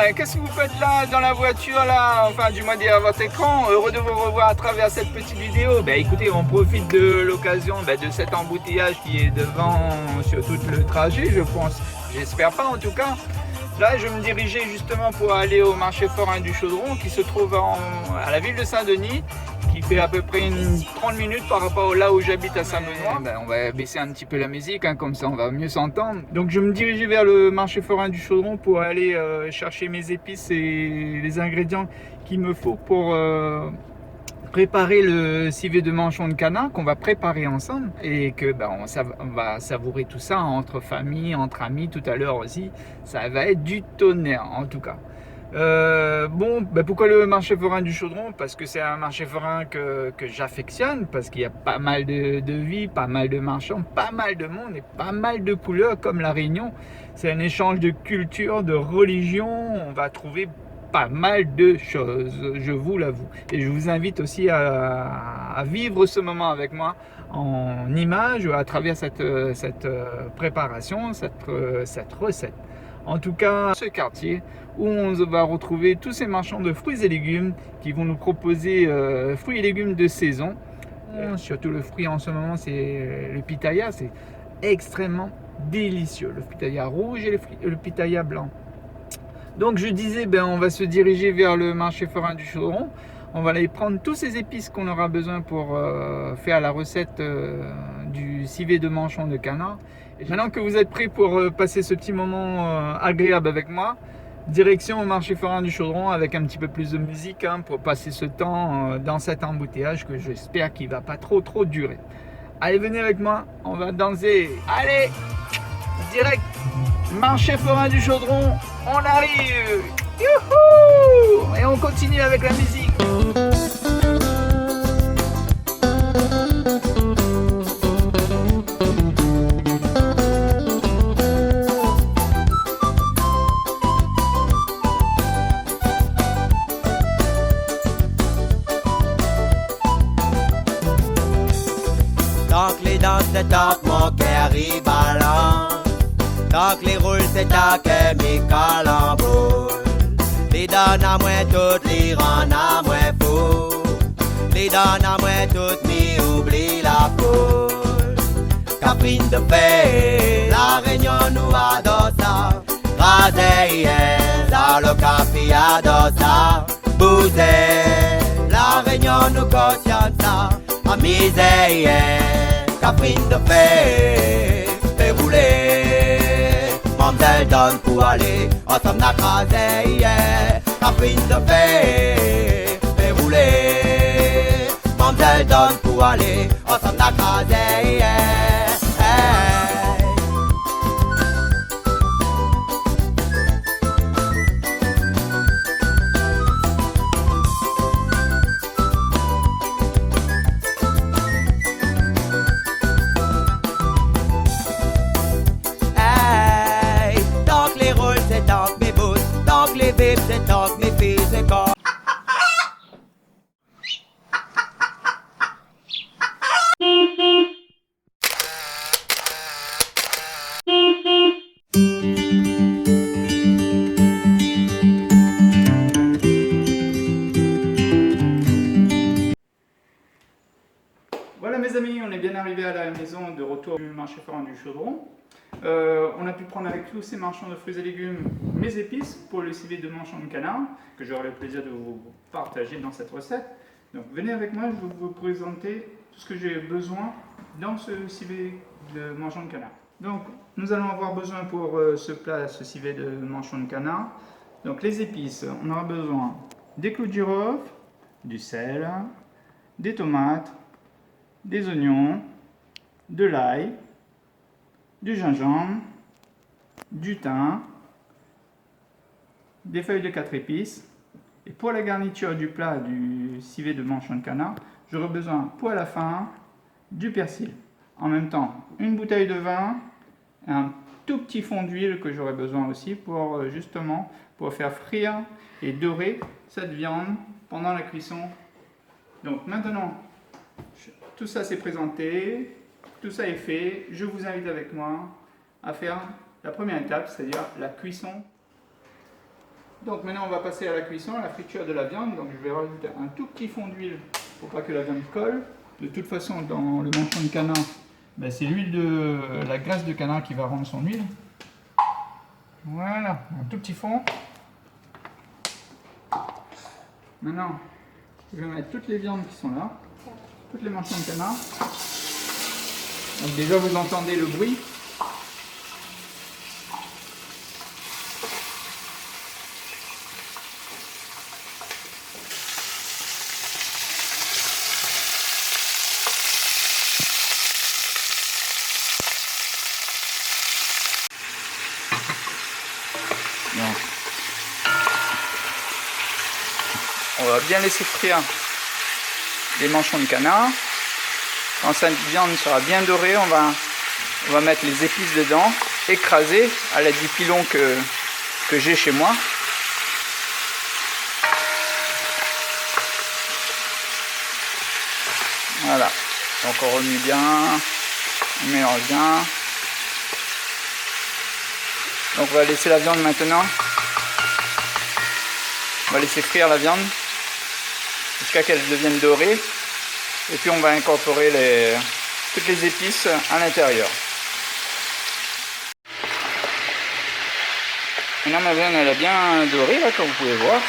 ben, qu'est-ce que vous faites là dans la voiture là? Enfin, du moins derrière votre écran. Heureux de vous revoir à travers cette petite vidéo. Ben, écoutez, on profite de l'occasion de cet embouteillage qui est devant sur tout le trajet, je pense. J'espère pas en tout cas. Là, je me dirigeais justement pour aller au marché forain du Chaudron qui se trouve à la ville de Saint-Denis, qui fait à peu près 30 minutes par rapport là où j'habite à Saint-Benoît. Ben, on va baisser un petit peu la musique, hein, comme ça on va mieux s'entendre. Donc je me dirigeais vers le marché forain du Chaudron pour aller chercher mes épices et les ingrédients qu'il me faut pour préparer le civet de manchon de canard qu'on va préparer ensemble et que on va savourer tout ça entre famille, entre amis tout à l'heure aussi. Ça va être du tonnerre en tout cas. Pourquoi le marché forain du Chaudron? Parce que c'est un marché forain que j'affectionne, parce qu'il y a pas mal de vie, pas mal de marchands, pas mal de monde et pas mal de couleurs comme la Réunion. C'est un échange de culture, de religion. On va trouver pas mal de choses, je vous l'avoue. Et je vous invite aussi à vivre ce moment avec moi en images à travers cette préparation, cette recette. En tout cas, ce quartier où on va retrouver tous ces marchands de fruits et légumes qui vont nous proposer fruits et légumes de saison. Surtout le fruit en ce moment, c'est le pitaya, c'est extrêmement délicieux. Le pitaya rouge et le pitaya blanc. Donc je disais, on va se diriger vers le marché forain du Chaudron. On va aller prendre tous ces épices qu'on aura besoin pour faire la recette du civet de manchon de canard. Et maintenant que vous êtes prêts pour passer ce petit moment agréable avec moi, direction au marché forain du Chaudron avec un petit peu plus de musique pour passer ce temps dans cet embouteillage que j'espère qu'il ne va pas trop durer. Allez, venez avec moi, on va danser. Allez, direct, marché forain du Chaudron, on arrive. Youhou! Et on continue avec la musique. Tant que les danses se tapent, mon cœur y balance. Tant que les roules se taquent, mes calembours. Les donnes à moi toutes, les rendent à moi fou. Les donnes à moi toutes, mais oublie la poule. Caprine de paix, la Réunion nous adore ça. Rasé, dans le café adore ça. Bousez, la Réunion nous cautionne ça. Amusez, Caprine de paix, fait rouler. Mamselle donne pour aller, ensemble n'a crasé, Caprine de paix, fait rouler. Mamselle donne pour aller, ensemble n'a crasé, c'est tant que mes filles c'est corps. Voilà mes amis, on est bien arrivé à la maison de retour du marché forain du Chaudron. On a pu prendre avec tous ces marchands de fruits et légumes mes épices pour le civet de manchon de canard que j'aurai le plaisir de vous partager dans cette recette. Donc venez avec moi, je vais vous présenter tout ce que j'ai besoin dans ce civet de manchon de canard. Donc nous allons avoir besoin pour ce plat, ce civet de manchon de canard. Donc les épices, on aura besoin des clous de girofle, du sel, des tomates, des oignons, de l'ail, du gingembre, du thym, des feuilles de 4 épices. Et pour la garniture du plat du civet de manchon de canard, j'aurai besoin pour la fin du persil. En même temps, une bouteille de vin, un tout petit fond d'huile que j'aurai besoin aussi pour justement pour faire frire et dorer cette viande pendant la cuisson. Donc maintenant, tout ça c'est présenté. Tout ça est fait, je vous invite avec moi à faire la première étape, c'est-à-dire la cuisson. Donc maintenant on va passer à la cuisson, à la friture de la viande. Donc je vais rajouter un tout petit fond d'huile pour pas que la viande colle. De toute façon dans le manchon de canard, ben, c'est l'huile de la graisse de canard qui va rendre son huile. Voilà, un tout petit fond. Maintenant je vais mettre toutes les viandes qui sont là, toutes les manchons de canard. Donc déjà vous entendez le bruit. Donc, on va bien laisser frire les manchons de canard. Quand cette viande sera bien dorée, on va mettre les épices dedans, écraser à l'aide du pilon que j'ai chez moi. Voilà, donc on remue bien, on mélange bien. Donc on va laisser la viande maintenant. On va laisser frire la viande jusqu'à qu'elle devienne dorée. Et puis on va incorporer toutes les épices à l'intérieur. Maintenant ma viande elle est bien dorée là, comme vous pouvez voir.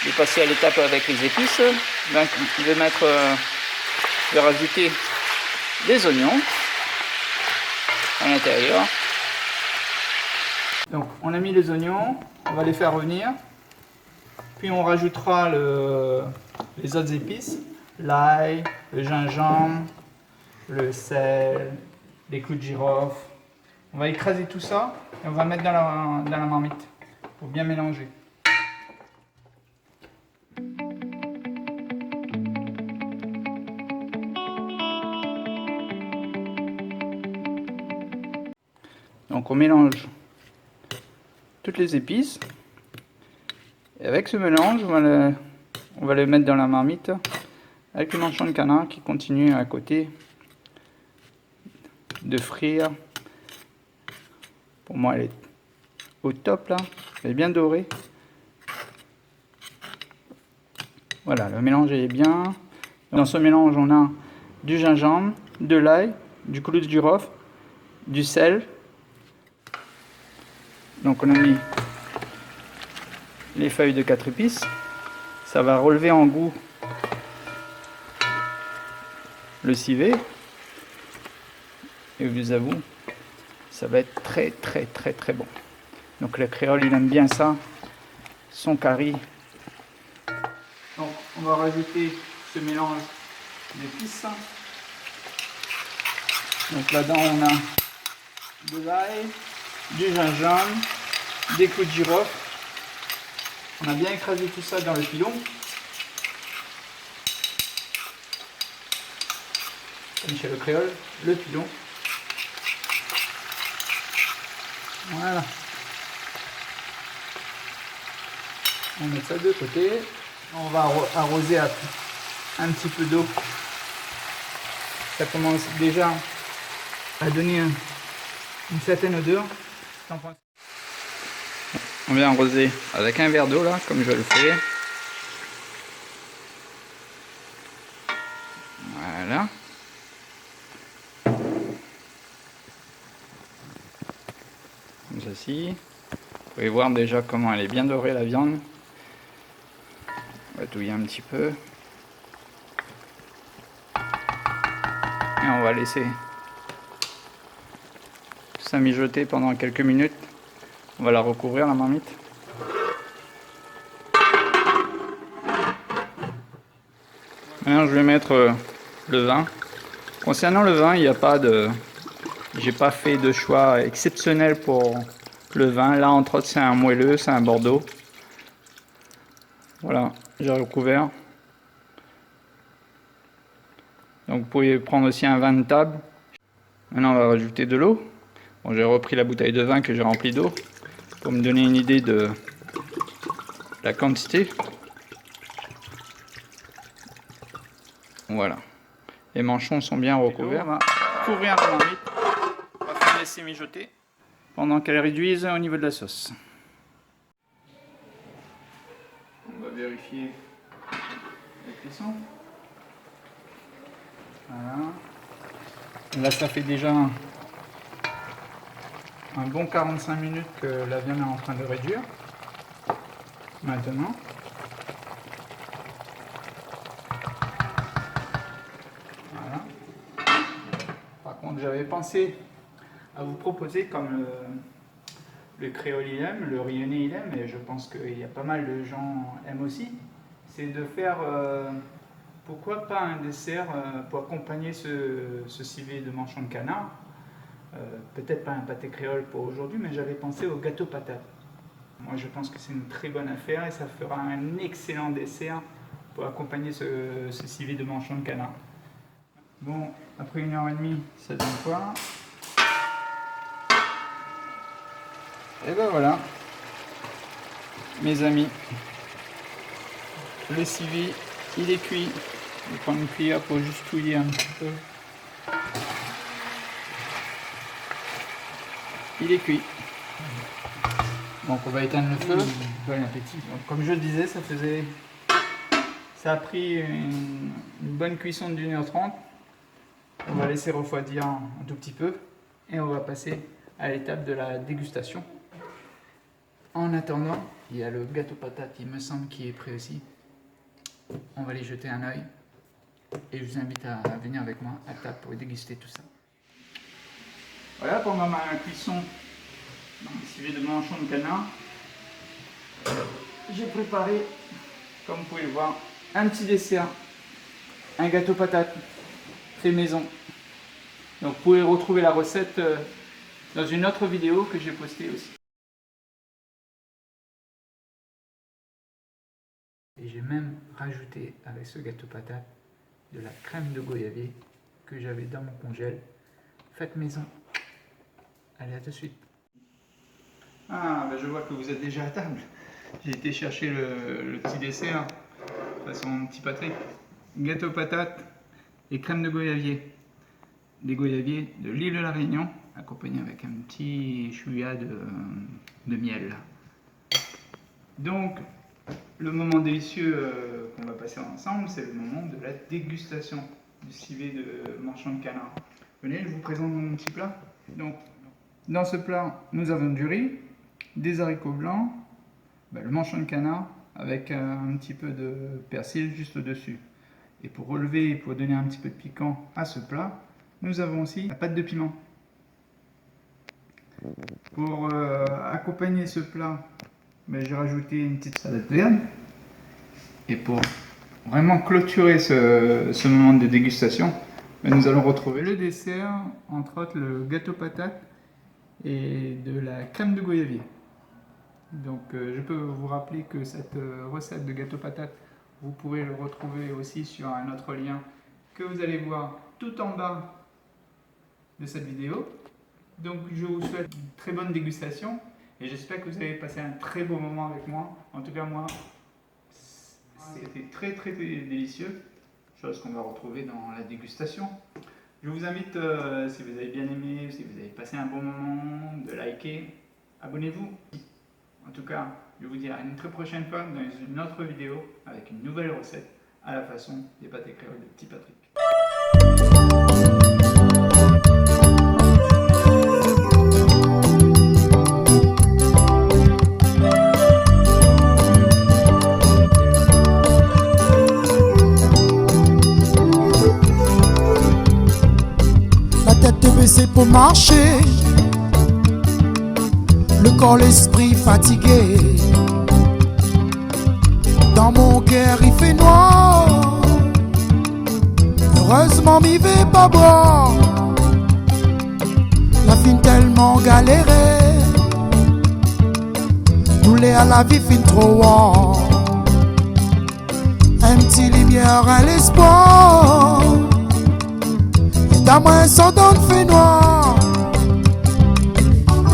Je vais passer à l'étape avec les épices. Donc, je vais rajouter des oignons à l'intérieur. Donc on a mis les oignons, on va les faire revenir. Puis on rajoutera les autres épices. L'ail, le gingembre, le sel, les clous de girofle. On va écraser tout ça et on va mettre dans la marmite pour bien mélanger. Donc on mélange toutes les épices. Et avec ce mélange, on va le mettre dans la marmite. Avec le manchon de canard qui continue à côté de frire. Pour moi elle est au top là, elle est bien dorée. Voilà, le mélange est bien. Dans ce mélange on a du gingembre, de l'ail, du clou de girofle, du sel. Donc on a mis les feuilles de 4 épices. Ça va relever en goût le civet, et je vous avoue, ça va être très bon. Donc le créole il aime bien ça, son curry. Donc on va rajouter ce mélange d'épices. Donc là-dedans on a de l'ail, du gingembre, des clous de girofle. On a bien écrasé tout ça dans le pilon. Comme chez le créole, le pilon. Voilà. On met ça de côté. On va arroser un petit peu d'eau. Ça commence déjà à donner une certaine odeur. On vient arroser avec un verre d'eau là, comme je le fais. Voilà. Comme ceci. Vous pouvez voir déjà comment elle est bien dorée la viande. On va touiller un petit peu. Et on va laisser ça mijoter pendant quelques minutes. On va la recouvrir la marmite. Maintenant je vais mettre le vin. Concernant le vin, il n'y a pas de... J'ai pas fait de choix exceptionnel pour le vin. Là entre autres c'est un moelleux, c'est un Bordeaux. Voilà, j'ai recouvert. Donc vous pouvez prendre aussi un vin de table. Maintenant on va rajouter de l'eau. Bon, j'ai repris la bouteille de vin que j'ai remplie d'eau pour me donner une idée de la quantité. Voilà. Les manchons sont bien recouverts. On va couvrir la marmite. On va faire laisser mijoter pendant qu'elle réduise au niveau de la sauce. vérifier la cuisson. Voilà. Là, ça fait déjà un bon 45 minutes que la viande est en train de réduire. Maintenant, voilà. Par contre, j'avais pensé à vous proposer, comme le créole il aime, le rayonné il aime, et je pense qu'il y a pas mal de gens aiment aussi, c'est de faire, pourquoi pas un dessert pour accompagner ce civet de manchon de canard. Peut-être pas un pâté créole pour aujourd'hui, mais j'avais pensé au gâteau patate. Moi je pense que c'est une très bonne affaire et ça fera un excellent dessert pour accompagner ce civet de manchon de canard. Bon, après 1h30, ça donne quoi? Et ben voilà, mes amis, le civet, il est cuit. Je vais prendre une cuillère pour juste touiller un petit peu. Il est cuit. Donc on va éteindre le feu. Bon appétit. Donc, comme je le disais, ça a pris une bonne cuisson de 1h30. On va laisser refroidir un tout petit peu et on va passer à l'étape de la dégustation. En attendant, il y a le gâteau patate, il me semble, qui est prêt aussi. On va aller jeter un œil et je vous invite à venir avec moi à table pour déguster tout ça. Voilà, pendant ma cuisson dans le civet de manchon de canard, j'ai préparé, comme vous pouvez le voir, un petit dessert, un gâteau patate fait maison. Donc vous pouvez retrouver la recette dans une autre vidéo que j'ai postée aussi. Et j'ai même rajouté avec ce gâteau patate de la crème de goyavier que j'avais dans mon congèle. Faites maison. Allez, à tout de suite. Ah, ben je vois que vous êtes déjà à table. J'ai été chercher le petit dessert, façon petit Patrick. Gâteau patate et crème de goyavier. Des goyaviers de l'île de la Réunion, accompagné avec un petit chouïa de miel. Donc, le moment délicieux qu'on va passer ensemble, c'est le moment de la dégustation du civet de manchon de canard. Venez, je vous présente mon petit plat. Donc, dans ce plat, nous avons du riz, des haricots blancs, le manchon de canard avec un petit peu de persil juste au-dessus. Et pour relever et pour donner un petit peu de piquant à ce plat, nous avons aussi la pâte de piment. Pour accompagner ce plat, j'ai rajouté une petite salade verte. Et pour vraiment clôturer ce moment de dégustation, nous allons retrouver le dessert, entre autres le gâteau patate et de la crème de goyavier. Donc je peux vous rappeler que cette recette de gâteau patate, vous pourrez le retrouver aussi sur un autre lien que vous allez voir tout en bas de cette vidéo. Donc je vous souhaite une très bonne dégustation et j'espère que vous avez passé un très beau moment avec moi. En tout cas moi, c'était très délicieux, chose qu'on va retrouver dans la dégustation. Je vous invite, si vous avez bien aimé, si vous avez passé un bon moment, de liker, abonnez-vous. En tout cas, je vous dis à une très prochaine fois dans une autre vidéo avec une nouvelle recette à la façon des pâtés créoles de Petit Patrick. C'est pour marcher, le corps, l'esprit fatigué. Dans mon cœur il fait noir, heureusement m'y vais pas boire. La fin tellement galéré, nous les à la vie fin trop war. Un petit lumière à l'espoir, dans moi son don fait noir.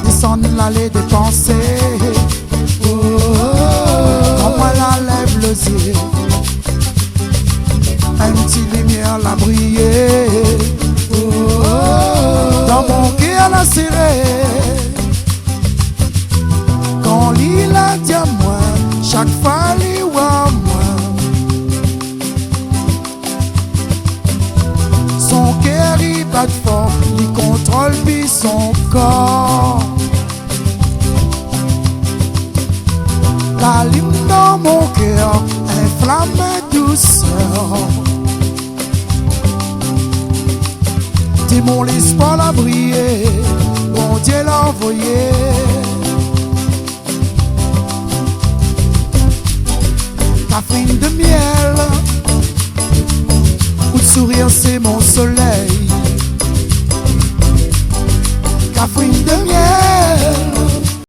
Descendre l'allée des pensées, quand moi la lève le ciel, un petit lumière la briller, dans mon cœur la serré. Quand l'île a dit à moi, chaque fois l'île voit parole puis son corps. La lime dans mon cœur, inflamme douceur. T'es mon l'espoir l'a brillé, bon Dieu l'a envoyé. Catherine de miel, où le sourire c'est mon soleil. Catherine de miel.